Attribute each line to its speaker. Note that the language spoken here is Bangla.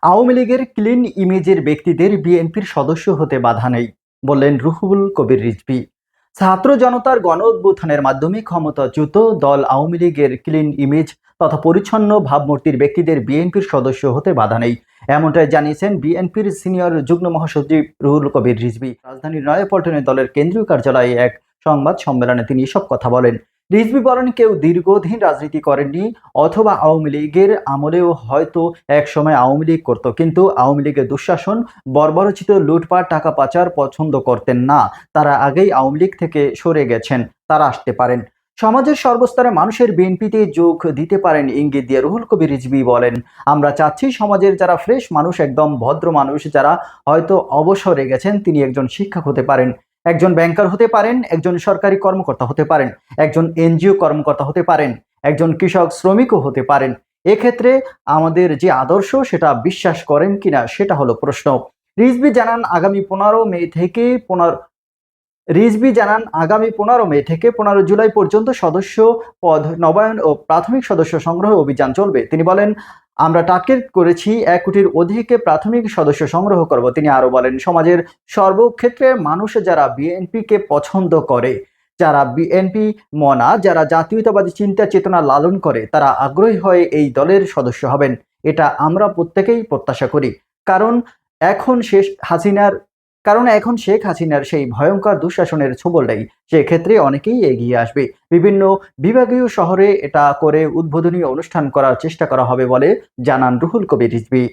Speaker 1: আওয়ামী লীগের ক্লিন ইমেজের ব্যক্তিদের বিএনপির সদস্য হতে বাধা নেই, বললেন রুহুল কবির রিজভী। ছাত্র জনতার গণ অভ্যুত্থানের মাধ্যমে ক্ষমতাচ্যুত দল আওয়ামী লীগের ক্লিন ইমেজ তথা পরিচ্ছন্ন ভাবমূর্তির ব্যক্তিদের বিএনপির সদস্য হতে বাধা নেই, এমনটাই জানিয়েছেন বিএনপির সিনিয়র যুগ্ম মহাসচিব রুহুল কবির রিজভী। রাজধানীর নয়াপল্টনে দলের কেন্দ্রীয় কার্যালয়ে এক সংবাদ সম্মেলনে তিনি এসব কথা বলেন। রিজভী বলেন, কেউ দীর্ঘদিন রাজনীতি করেননি অথবা আওয়ামী লীগের আমলেও হয়তো একসময় আওয়ামী লীগ করত, কিন্তু আওয়ামী লীগের দুঃশাসন, বর্বরচিত লুটপাট, টাকা পাচার পছন্দ করতেন না। তারা আগেই আওয়ামী লীগ থেকে সরে গেছেন, তারা আসতে পারেন। সমাজের সর্বস্তরে মানুষের বিএনপিতে যোগ দিতে পারেন ইঙ্গিত দিয়ে রুহুল কবির রিজভী বলেন, আমরা চাচ্ছি সমাজের যারা ফ্রেশ মানুষ, একদম ভদ্র মানুষ, যারা হয়তো অবসরে গেছেন, তিনি একজন শিক্ষক হতে পারেন, একজন ব্যাংকার হতে পারেন, একজন সরকারি কর্মকর্তা হতে পারেন, একজন এনজিও কর্মকর্তা হতে পারেন, একজন কৃষক শ্রমিকও হতে পারেন। এক্ষেত্রে আমাদের যে আদর্শ সেটা বিশ্বাস করেন কিনা সেটা হলো প্রশ্ন। রিজভী জানান আগামী 15 মে থেকে 15 জুলাই পর্যন্ত সদস্য পদ নবায়ন ও প্রাথমিক সদস্য সংগ্রহ অভিযান চলবে। তিনি বলেন, আমরা টার্গেট করেছি 1 কোটির অধিক প্রাথমিক সদস্য সংগ্রহ করব। তিনি আরো বলেন, সমাজের সর্বক্ষেত্রে মানুষ যারা বিএনপিকে পছন্দ করে, যারা বিএনপি মনা, যারা জাতীয়তাবাদী চিন্তা চেতনা লালন করে, তারা আগ্রহী হয়ে এই দলের সদস্য হবেন। এটা আমরা প্রত্যেকেই প্রত্যাশা করি। কারণ এখন শেষ হাসিনার কারণ এখন শেখ হাসিনার সেই ভয়ঙ্কর দুঃশাসনের ছোবল নেই। সেক্ষেত্রে অনেকেই এগিয়ে আসবে। বিভিন্ন বিভাগীয় শহরে এটা করে উদ্বোধনী অনুষ্ঠান করার চেষ্টা করা হবে বলে জানান রুহুল কবির রিজভী।